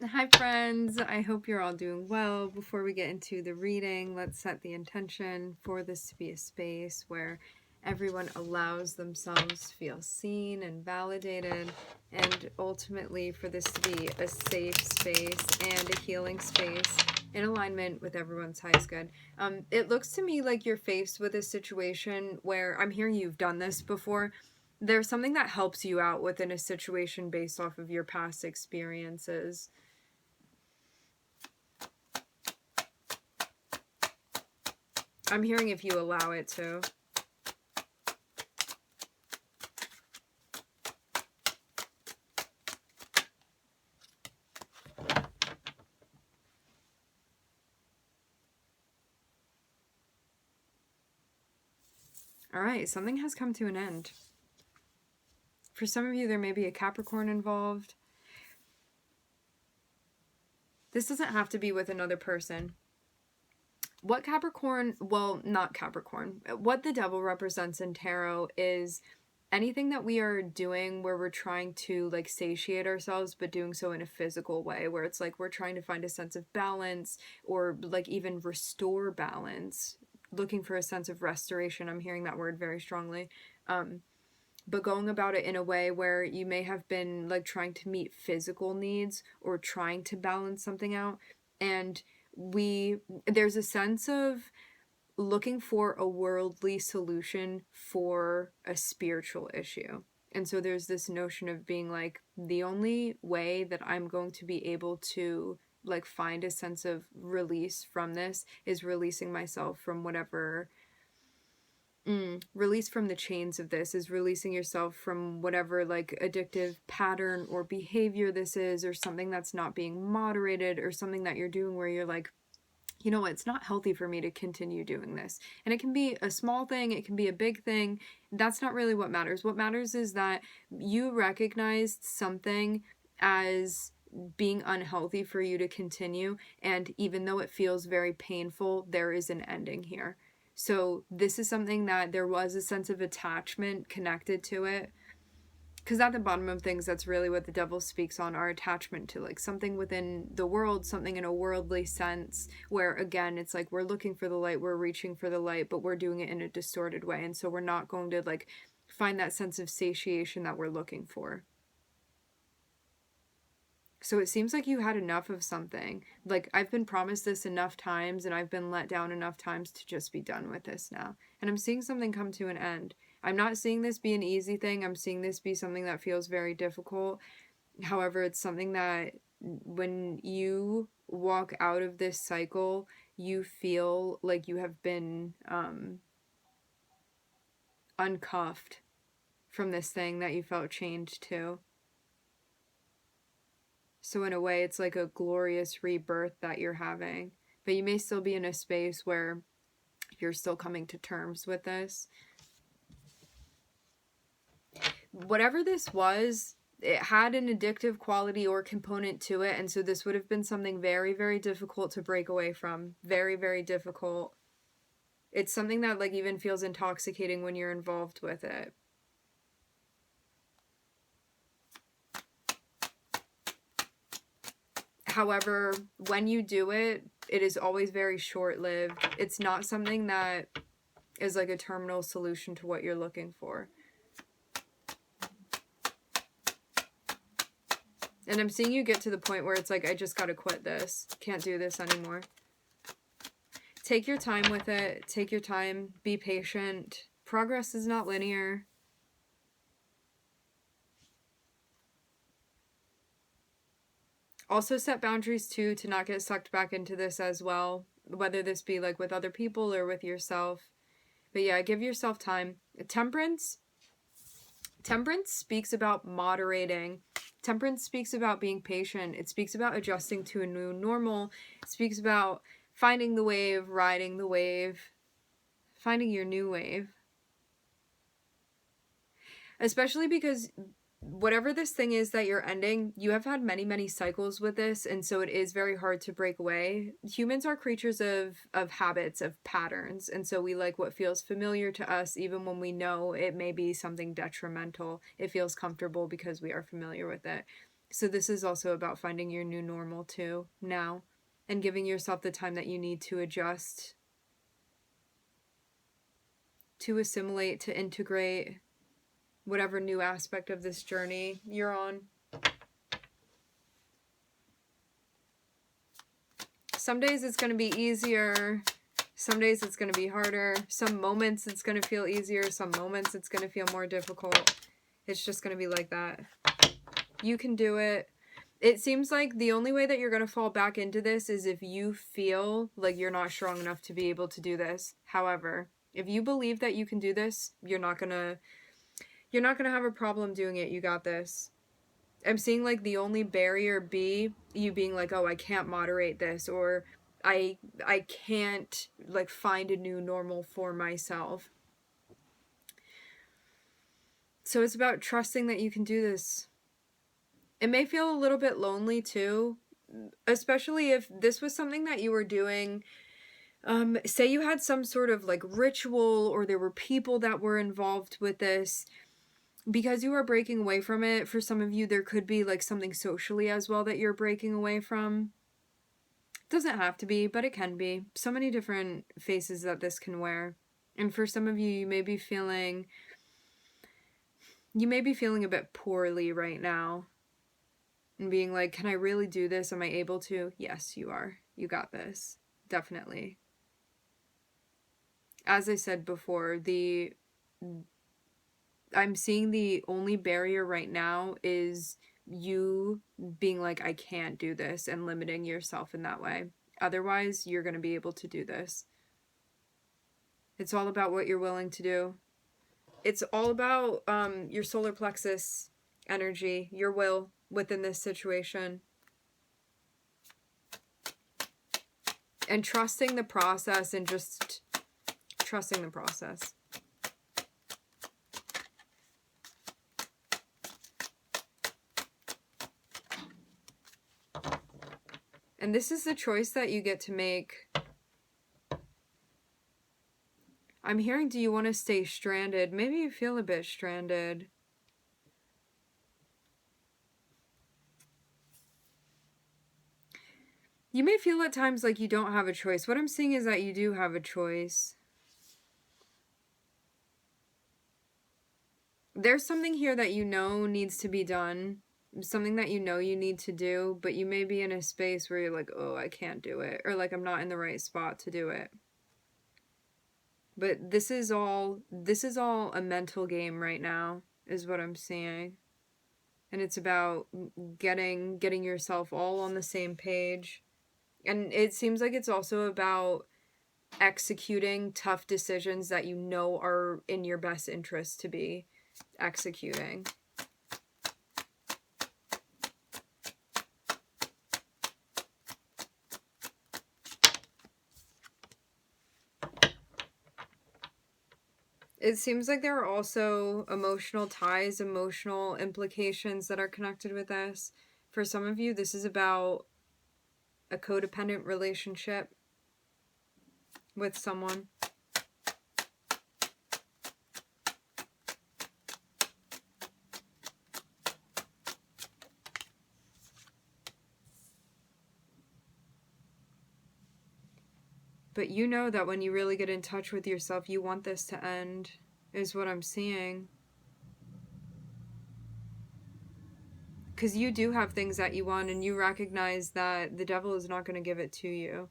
Hi friends, I hope you're all doing well. Before we get into the reading, let's set the intention for this to be a space where everyone allows themselves to feel seen and validated, and ultimately for this to be a safe space and a healing space in alignment with everyone's highest good. It looks to me like you're faced with a situation where I'm hearing you've done this before. There's something that helps you out within a situation based off of your past experiences. I'm hearing if you allow it to. Alright, something has come to an end. For some of you, there may be a Capricorn involved. This doesn't have to be with another person. What Capricorn, well, not Capricorn, what the devil represents in tarot is anything that we are doing where we're trying to like satiate ourselves, but doing so in a physical way, where it's like we're trying to find a sense of balance or like even restore balance, looking for a sense of restoration. I'm hearing that word very strongly. But going about it in a way where you may have been like trying to meet physical needs or trying to balance something out, and there's a sense of looking for a worldly solution for a spiritual issue. And so there's this notion of being like, the only way that I'm going to be able to like find a sense of release from this is releasing myself from whatever release from the chains of this, is releasing yourself from whatever like addictive pattern or behavior this is, or something that's not being moderated, or something that you're doing where you're like, you know what, it's not healthy for me to continue doing this. And it can be a small thing, it can be a big thing. That's not really what matters. What matters is that you recognized something as being unhealthy for you to continue, and even though it feels very painful, there is an ending here. So this is something that there was a sense of attachment connected to it. Because at the bottom of things, that's really what the devil speaks on, our attachment to like something within the world, something in a worldly sense, where again, it's like we're looking for the light, we're reaching for the light, but we're doing it in a distorted way. And so we're not going to like find that sense of satiation that we're looking for. So it seems like you had enough of something. Like, I've been promised this enough times, and I've been let down enough times to just be done with this now. And I'm seeing something come to an end. I'm not seeing this be an easy thing. I'm seeing this be something that feels very difficult. However, it's something that when you walk out of this cycle, you feel like you have been uncuffed from this thing that you felt chained to. So in a way, it's like a glorious rebirth that you're having. But you may still be in a space where you're still coming to terms with this. Whatever this was, it had an addictive quality or component to it. And so this would have been something very, very difficult to break away from. Very, very difficult. It's something that like even feels intoxicating when you're involved with it. However, when you do it, it is always very short-lived. It's not something that is like a terminal solution to what you're looking for. And I'm seeing you get to the point where it's like, I just gotta quit this. Can't do this anymore. Take your time with it. Take your time. Be patient. Progress is not linear. Also set boundaries too, to not get sucked back into this as well, whether this be like with other people or with yourself. But yeah, give yourself time. Temperance speaks about moderating. Temperance speaks about being patient. It speaks about adjusting to a new normal. It speaks about finding the wave, riding the wave, finding your new wave. Especially because whatever this thing is that you're ending, you have had many, many cycles with this, and so it is very hard to break away. Humans are creatures of habits, of patterns, and so we like what feels familiar to us, even when we know it may be something detrimental. It feels comfortable because we are familiar with it. So this is also about finding your new normal too now, and giving yourself the time that you need to adjust, to assimilate, to integrate whatever new aspect of this journey you're on. Some days it's going to be easier. Some days it's going to be harder. Some moments it's going to feel easier. Some moments it's going to feel more difficult. It's just going to be like that. You can do it. It seems like the only way that you're going to fall back into this is if you feel like you're not strong enough to be able to do this. However, if you believe that you can do this, you're not going to have a problem doing it. You got this. I'm seeing like the only barrier be you being like, oh, I can't moderate this, or I can't like find a new normal for myself. So it's about trusting that you can do this. It may feel a little bit lonely too, especially if this was something that you were doing. Say you had some sort of like ritual, or there were people that were involved with this. Because you are breaking away from it, for some of you, there could be like something socially as well that you're breaking away from. It doesn't have to be, but it can be. So many different faces that this can wear. And for some of you, you may be feeling a bit poorly right now. And being like, can I really do this? Am I able to? Yes, you are. You got this. Definitely. As I said before, I'm seeing the only barrier right now is you being like, I can't do this, and limiting yourself in that way. Otherwise, you're going to be able to do this. It's all about what you're willing to do. It's all about your solar plexus energy, your will within this situation. And trusting the process, and just trusting the process. And this is the choice that you get to make. I'm hearing, do you want to stay stranded? Maybe you feel a bit stranded. You may feel at times like you don't have a choice. What I'm seeing is that you do have a choice. There's something here that you know needs to be done. Something that you know you need to do, but you may be in a space where you're like, oh, I can't do it. Or like, I'm not in the right spot to do it. But this is all a mental game right now, is what I'm seeing. And it's about getting yourself all on the same page. And it seems like it's also about executing tough decisions that you know are in your best interest to be executing. It seems like there are also emotional ties, emotional implications that are connected with this. For some of you, this is about a codependent relationship with someone. But you know that when you really get in touch with yourself, you want this to end, is what I'm seeing. Because you do have things that you want, and you recognize that the devil is not going to give it to you.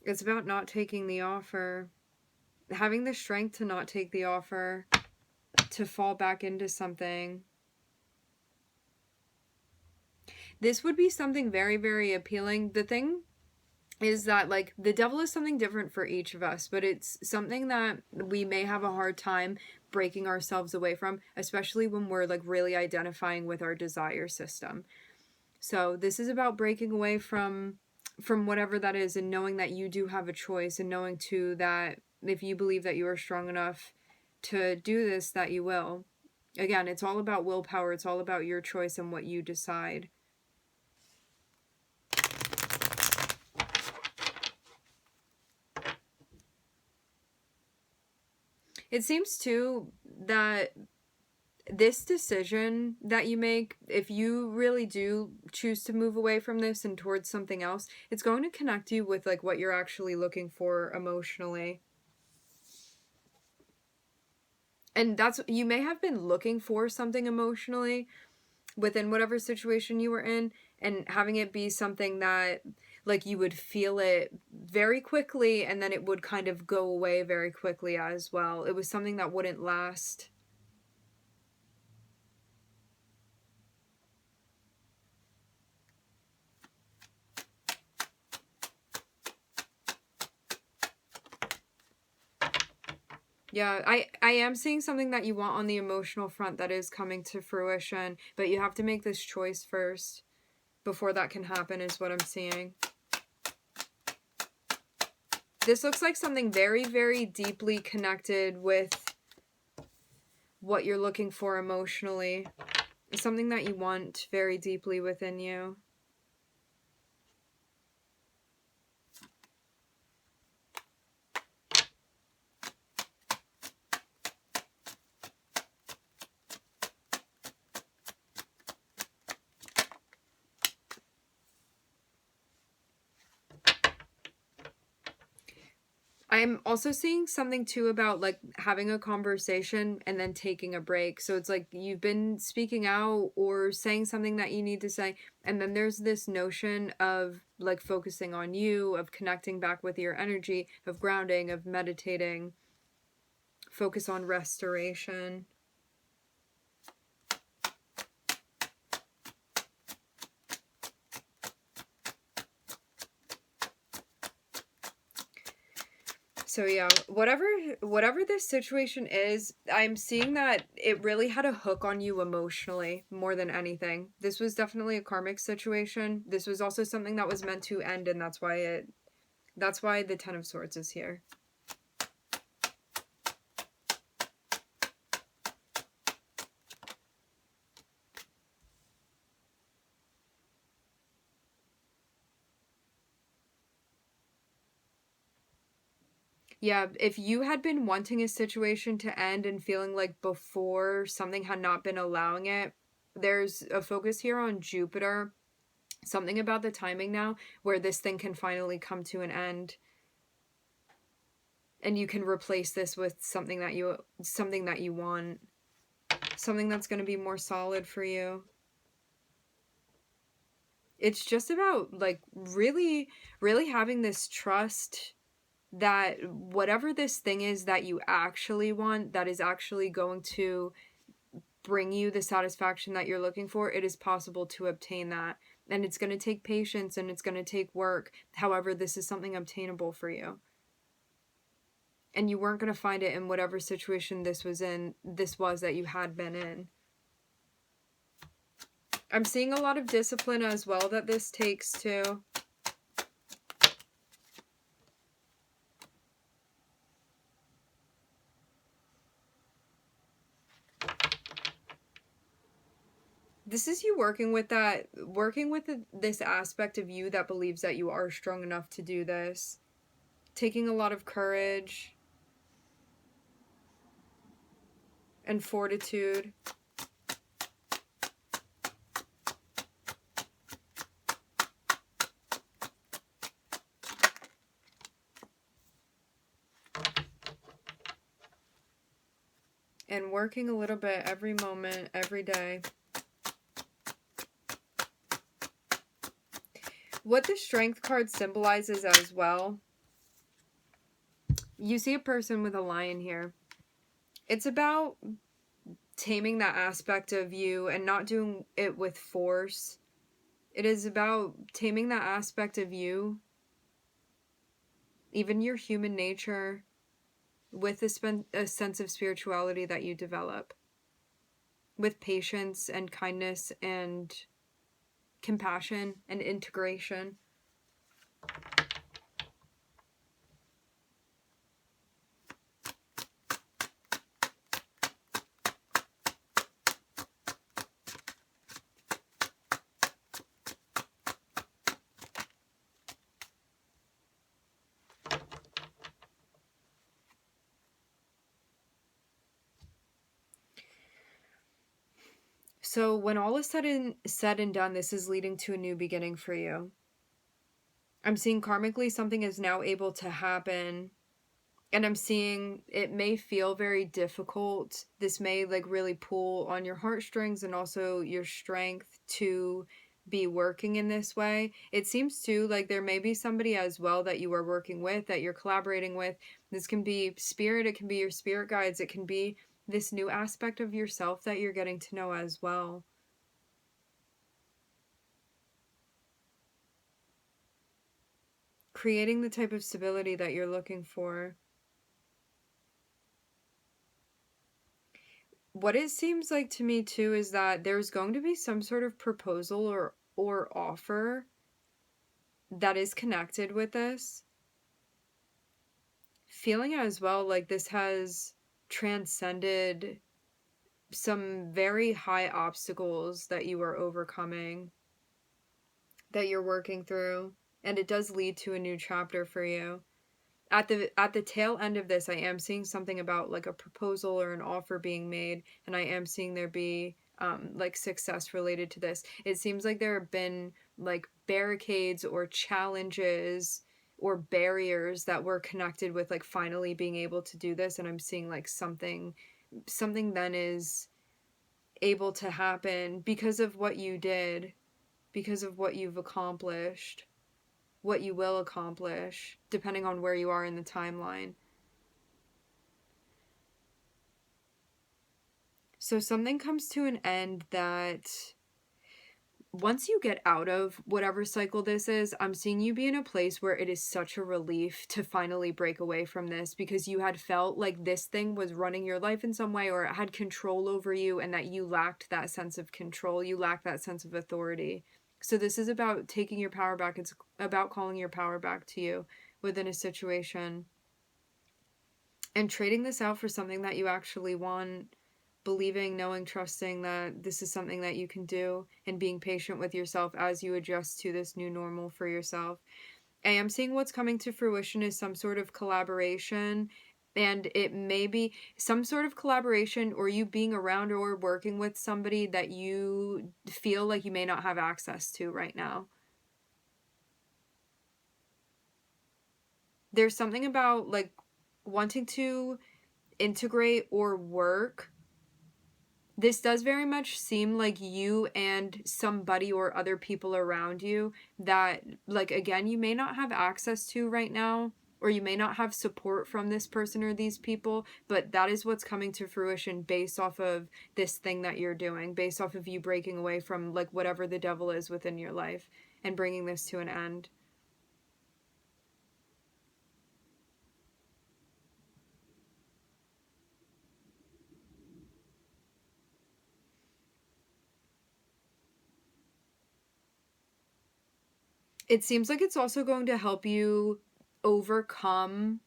It's about not taking the offer. Having the strength to not take the offer. To fall back into something. This would be something very, very appealing. The thing is that, like, the devil is something different for each of us, but it's something that we may have a hard time breaking ourselves away from, especially when we're, like, really identifying with our desire system. So this is about breaking away from whatever that is, and knowing that you do have a choice, and knowing, too, that if you believe that you are strong enough to do this, that you will. Again, it's all about willpower. It's all about your choice and what you decide. It seems too that this decision that you make, if you really do choose to move away from this and towards something else, it's going to connect you with like what you're actually looking for emotionally. And that's, you may have been looking for something emotionally within whatever situation you were in, and having it be something that like you would feel it very quickly and then it would kind of go away very quickly as well. It was something that wouldn't last. Yeah, I am seeing something that you want on the emotional front that is coming to fruition, but you have to make this choice first before that can happen, is what I'm seeing. This looks like something very, very deeply connected with what you're looking for emotionally. It's something that you want very deeply within you. I'm also seeing something too about like having a conversation and then taking a break. So it's like you've been speaking out or saying something that you need to say, and then there's this notion of like focusing on you, of connecting back with your energy, of grounding, of meditating, focus on restoration. So yeah, whatever this situation is, I'm seeing that it really had a hook on you emotionally more than anything. This was definitely a karmic situation. This was also something that was meant to end, and that's why the Ten of Swords is here. Yeah, if you had been wanting a situation to end and feeling like before something had not been allowing it, there's a focus here on Jupiter. Something about the timing now where this thing can finally come to an end. And you can replace this with something that you want. Something that's going to be more solid for you. It's just about like really, really having this trust that whatever this thing is that you actually want, that is actually going to bring you the satisfaction that you're looking for, it is possible to obtain that. And it's going to take patience and it's going to take work. However, this is something obtainable for you. And you weren't going to find it in whatever situation this was that you had been in. I'm seeing a lot of discipline as well that this takes too. This is you working with this aspect of you that believes that you are strong enough to do this. Taking a lot of courage and fortitude. And working a little bit every moment, every day. What the Strength card symbolizes as well, you see a person with a lion here. It's about taming that aspect of you and not doing it with force. It is about taming that aspect of you, even your human nature, with a sense of spirituality that you develop. With patience and kindness and compassion and integration. So when all is said and done, this is leading to a new beginning for you. I'm seeing karmically something is now able to happen, and I'm seeing it may feel very difficult. This may like really pull on your heartstrings and also your strength to be working in this way. It seems too like there may be somebody as well that you are working with, that you're collaborating with. This can be spirit, it can be your spirit guides, it can be this new aspect of yourself that you're getting to know as well. Creating the type of stability that you're looking for. What it seems like to me too is that there's going to be some sort of proposal or offer that is connected with this. Feeling as well like this has transcended some very high obstacles that you are overcoming, that you're working through, and it does lead to a new chapter for you. At the tail end of this, I am seeing something about like a proposal or an offer being made, and I am seeing there be like success related to this. It seems like there have been like barricades or challenges or barriers that were connected with like finally being able to do this, and I'm seeing like something then is able to happen because of what you did, because of what you've accomplished, what you will accomplish, depending on where you are in the timeline. So something comes to an end that once you get out of whatever cycle this is, I'm seeing you be in a place where it is such a relief to finally break away from this, because you had felt like this thing was running your life in some way, or it had control over you, and that you lacked that sense of control. You lacked that sense of authority. So this is about taking your power back. It's about calling your power back to you within a situation and trading this out for something that you actually want, believing, knowing, trusting that this is something that you can do, and being patient with yourself as you adjust to this new normal for yourself. I am seeing what's coming to fruition is some sort of collaboration, and it may be some sort of collaboration or you being around or working with somebody that you feel like you may not have access to right now. There's something about like wanting to integrate or work. This does very much seem like you and somebody or other people around you that, like, again, you may not have access to right now, or you may not have support from this person or these people, but that is what's coming to fruition based off of this thing that you're doing, based off of you breaking away from, like, whatever the devil is within your life and bringing this to an end. It seems like it's also going to help you overcome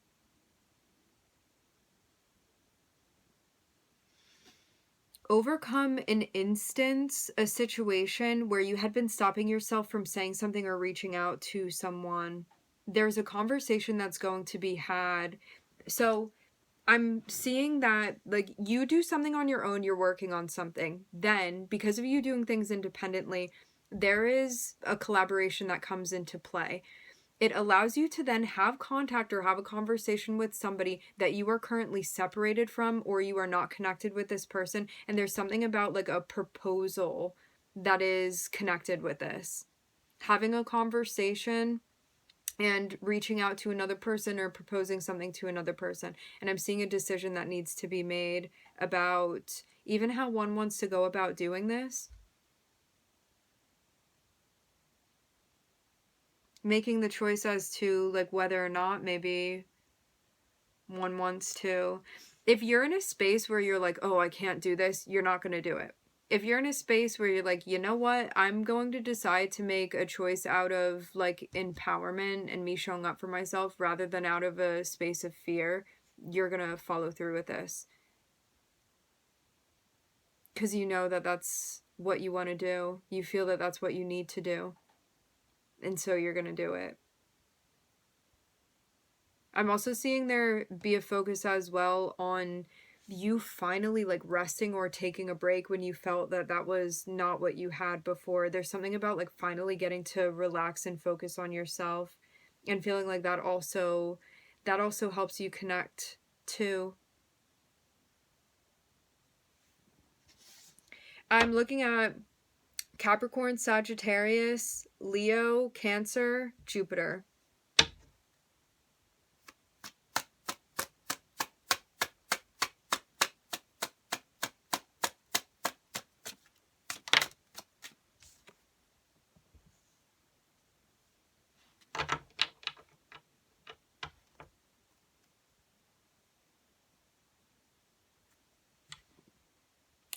an instance, a situation where you had been stopping yourself from saying something or reaching out to someone. There's a conversation that's going to be had. So I'm seeing that, like, you do something on your own, you're working on something. Then, because of you doing things independently, there is a collaboration that comes into play. It allows you to then have contact or have a conversation with somebody that you are currently separated from, or you are not connected with this person. And there's something about like a proposal that is connected with this. Having a conversation and reaching out to another person or proposing something to another person. And I'm seeing a decision that needs to be made about even how one wants to go about doing this. Making the choice as to like whether or not maybe one wants to. If you're in a space where you're like, oh, I can't do this, you're not going to do it. If you're in a space where you're like, you know what, I'm going to decide to make a choice out of like empowerment and me showing up for myself rather than out of a space of fear, you're going to follow through with this. Because you know that that's what you want to do. You feel that that's what you need to do. And so you're going to do it. I'm also seeing there be a focus as well on you finally like resting or taking a break when you felt that that was not what you had before. There's something about like finally getting to relax and focus on yourself, and feeling like that also helps you connect too. I'm looking at Capricorn, Sagittarius, Leo, Cancer, Jupiter.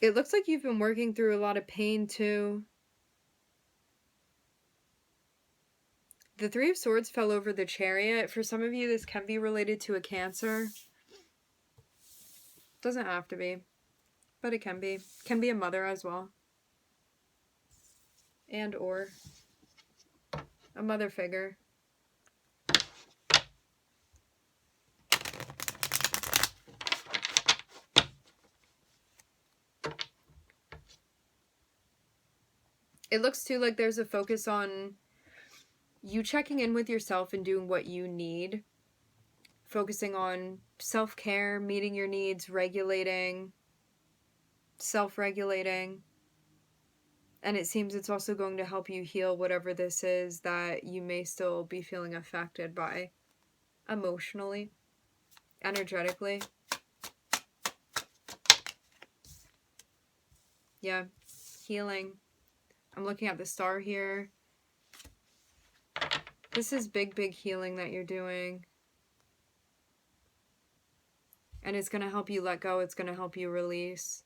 It looks like you've been working through a lot of pain too. The Three of Swords fell over the Chariot. For some of you, this can be related to a Cancer. Doesn't have to be, but it can be. Can be a mother as well. And or a mother figure. It looks too like there's a focus on you checking in with yourself and doing what you need. Focusing on self-care, meeting your needs, regulating, self-regulating. And it seems it's also going to help you heal whatever this is that you may still be feeling affected by emotionally, energetically. Yeah, healing. I'm looking at the star here. This is big, big healing that you're doing. And it's going to help you let go. It's going to help you release.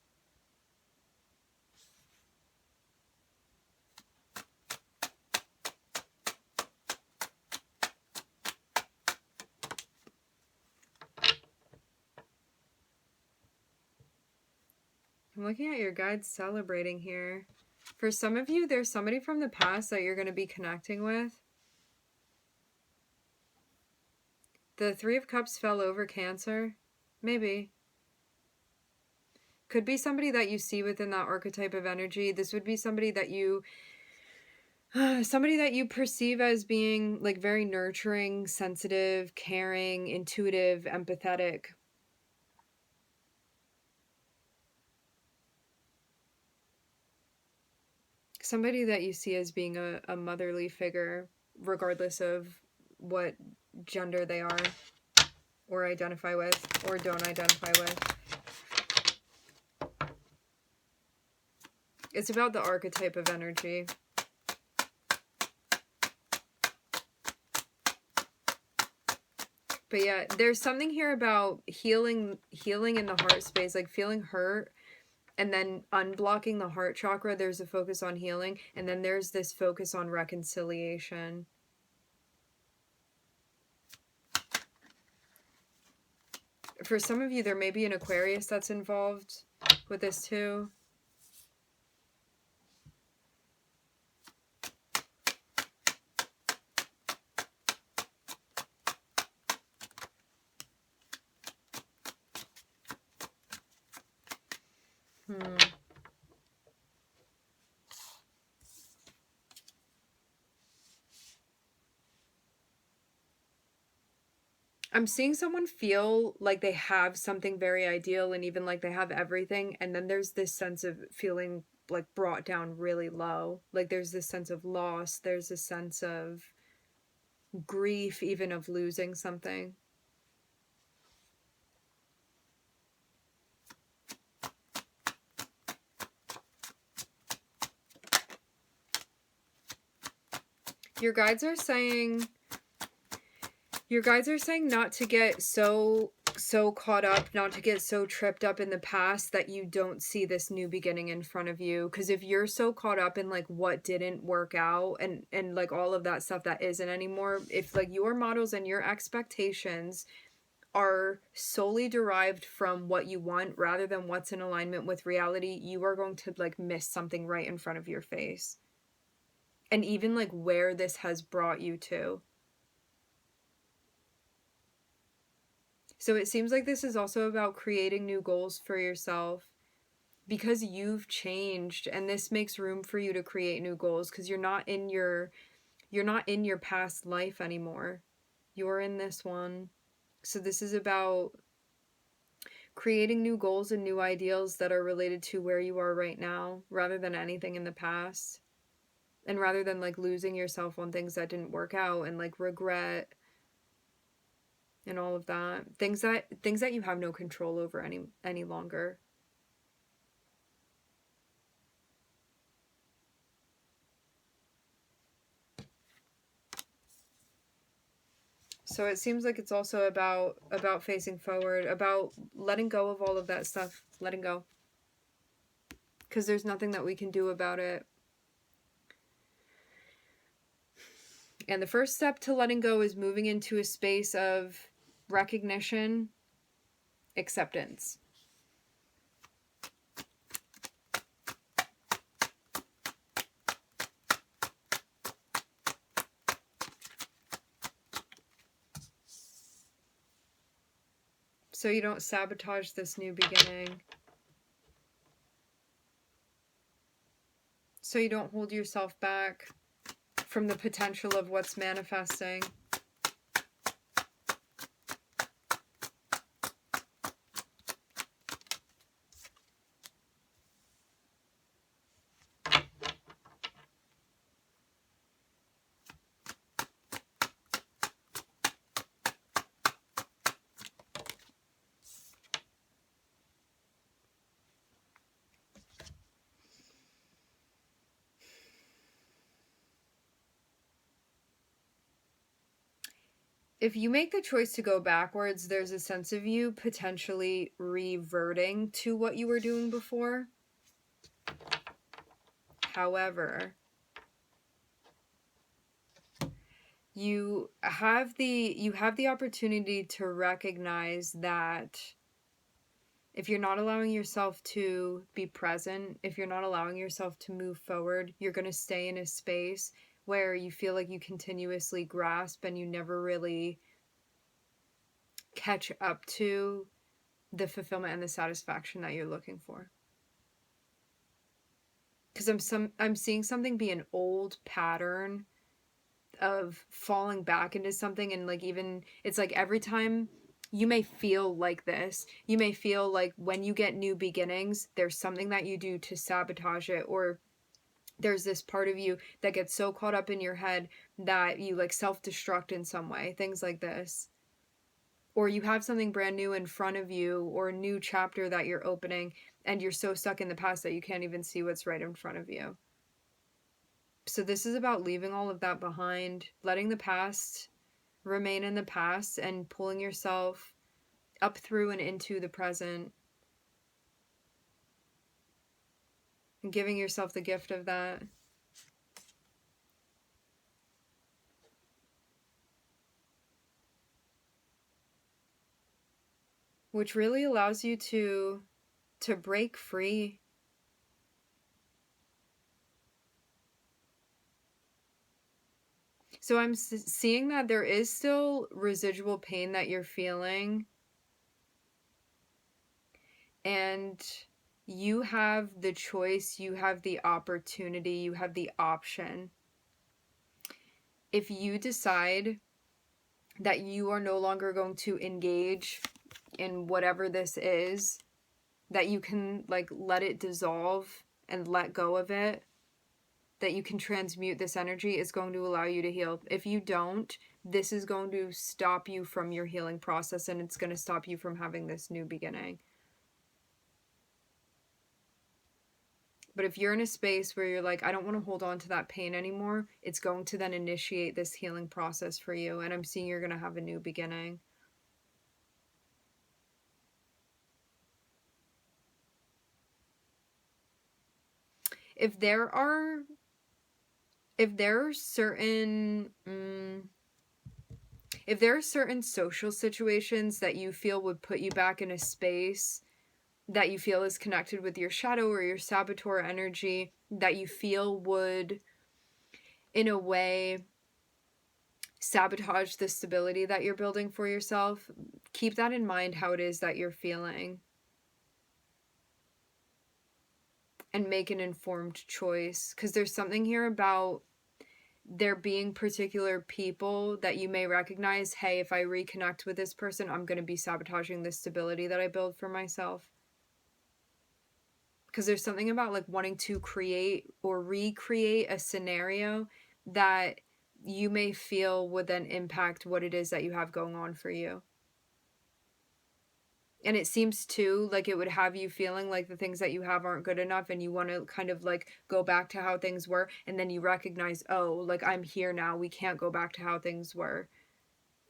I'm looking at your guides celebrating here. For some of you, there's somebody from the past that you're going to be connecting with. The Three of Cups fell over, Cancer. Maybe. Could be somebody that you see within that archetype of energy. This would be somebody that you perceive as being like very nurturing, sensitive, caring, intuitive, empathetic. Somebody that you see as being a motherly figure, regardless of what gender they are, or identify with, or don't identify with. It's about the archetype of energy. But yeah, there's something here about healing in the heart space, like feeling hurt, and then unblocking the heart chakra. There's a focus on healing, and then there's this focus on reconciliation. For some of you, there may be an Aquarius that's involved with this too. I'm seeing someone feel like they have something very ideal and even like they have everything, and then there's this sense of feeling like brought down really low. Like there's this sense of loss, there's a sense of grief, even of losing something. Your guides are saying not to get so caught up, not to get so tripped up in the past that you don't see this new beginning in front of you. Because if you're so caught up in like what didn't work out and like all of that stuff that isn't anymore, if like your models and your expectations are solely derived from what you want rather than what's in alignment with reality, you are going to like miss something right in front of your face. And even like where this has brought you to. So it seems like this is also about creating new goals for yourself, because you've changed, and this makes room for you to create new goals, because you're not in your past life anymore. You're in this one. So this is about creating new goals and new ideals that are related to where you are right now, rather than anything in the past. And rather than like losing yourself on things that didn't work out and like regret and all of that. Things that you have no control over any longer. So it seems like it's also about facing forward, about letting go of all of that stuff, letting go. Because there's nothing that we can do about it. And the first step to letting go is moving into a space of recognition, acceptance. So you don't sabotage this new beginning. So you don't hold yourself back from the potential of what's manifesting. If you make the choice to go backwards, there's a sense of you potentially reverting to what you were doing before. However, you have the opportunity to recognize that if you're not allowing yourself to be present, if you're not allowing yourself to move forward, you're going to stay in a space where you feel like you continuously grasp and you never really catch up to the fulfillment and the satisfaction that you're looking for. Because I'm seeing something be an old pattern of falling back into something, and like even it's like every time you may feel like this, you may feel like when you get new beginnings, there's something that you do to sabotage it, or there's this part of you that gets so caught up in your head that you like self-destruct in some way, things like this. Or you have something brand new in front of you, or a new chapter that you're opening, and you're so stuck in the past that you can't even see what's right in front of you. So this is about leaving all of that behind, letting the past remain in the past, and pulling yourself up through and into the present, and giving yourself the gift of that. Which really allows you to break free. So I'm seeing that there is still residual pain that you're feeling. And you have the choice, you have the opportunity, you have the option. If you decide that you are no longer going to engage in whatever this is, that you can like let it dissolve and let go of it, that you can transmute this energy, is going to allow you to heal. If you don't, this is going to stop you from your healing process, and it's going to stop you from having this new beginning. But if you're in a space where you're like, I don't want to hold on to that pain anymore, it's going to then initiate this healing process for you. And I'm seeing you're going to have a new beginning. If there are certain social situations that you feel would put you back in a space that you feel is connected with your shadow or your saboteur energy, that you feel would, in a way, sabotage the stability that you're building for yourself. Keep that in mind, how it is that you're feeling, and make an informed choice, because there's something here about there being particular people that you may recognize, hey, if I reconnect with this person, I'm going to be sabotaging the stability that I build for myself. Because there's something about like wanting to create or recreate a scenario that you may feel would then impact what it is that you have going on for you. And it seems too like it would have you feeling like the things that you have aren't good enough, and you want to kind of like go back to how things were, and then you recognize, oh, like I'm here now, we can't go back to how things were.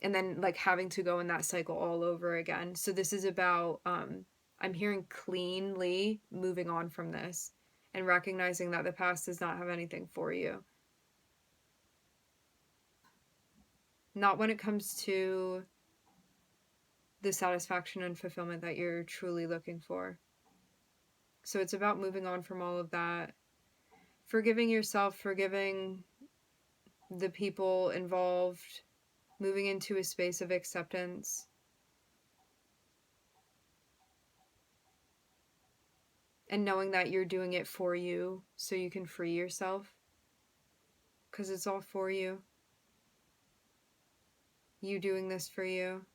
And then like having to go in that cycle all over again. So this is about, I'm hearing cleanly moving on from this and recognizing that the past does not have anything for you. Not when it comes to the satisfaction and fulfillment that you're truly looking for. So it's about moving on from all of that, forgiving yourself, forgiving the people involved, moving into a space of acceptance. And knowing that you're doing it for you so you can free yourself. Because it's all for you. You doing this for you.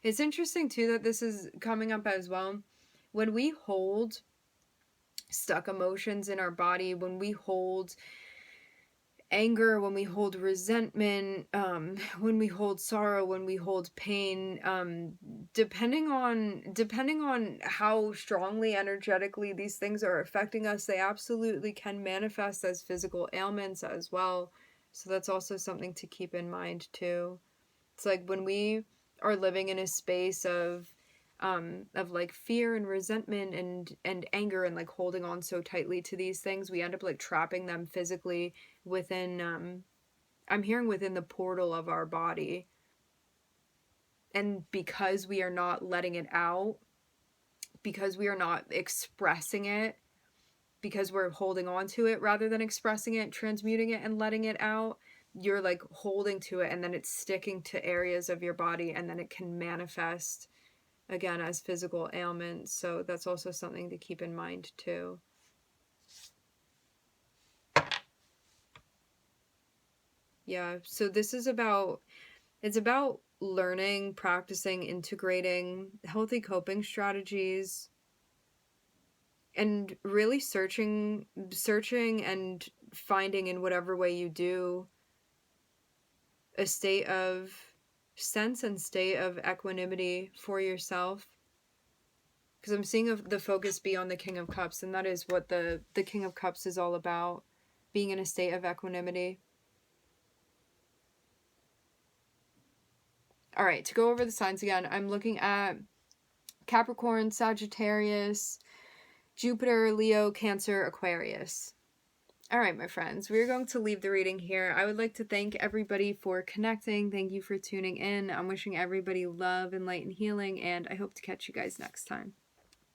It's interesting too that this is coming up as well. When we hold stuck emotions in our body, when we hold anger, when we hold resentment, when we hold sorrow, when we hold pain, depending on how strongly energetically these things are affecting us, they absolutely can manifest as physical ailments as well. So that's also something to keep in mind too. It's like when we are living in a space of like fear and resentment and anger, and like holding on so tightly to these things, we end up like trapping them physically within, I'm hearing within the portal of our body. And because we are not letting it out, because we are not expressing it, because we're holding on to it rather than expressing it, transmuting it, and letting it out, you're like holding to it, and then it's sticking to areas of your body, and then it can manifest again as physical ailments. So that's also something to keep in mind too. Yeah, so this is about, it's about learning, practicing, integrating healthy coping strategies, and really searching and finding, in whatever way you do, a state of sense and state of equanimity for yourself. Because I'm seeing the focus be on the King of Cups, and that is what the King of Cups is all about, being in a state of equanimity. All right, to go over the signs again, I'm looking at Capricorn, Sagittarius, Jupiter, Leo, Cancer, Aquarius. All right, my friends, we're going to leave the reading here. I would like to thank everybody for connecting. Thank you for tuning in. I'm wishing everybody love and light and healing, and I hope to catch you guys next time.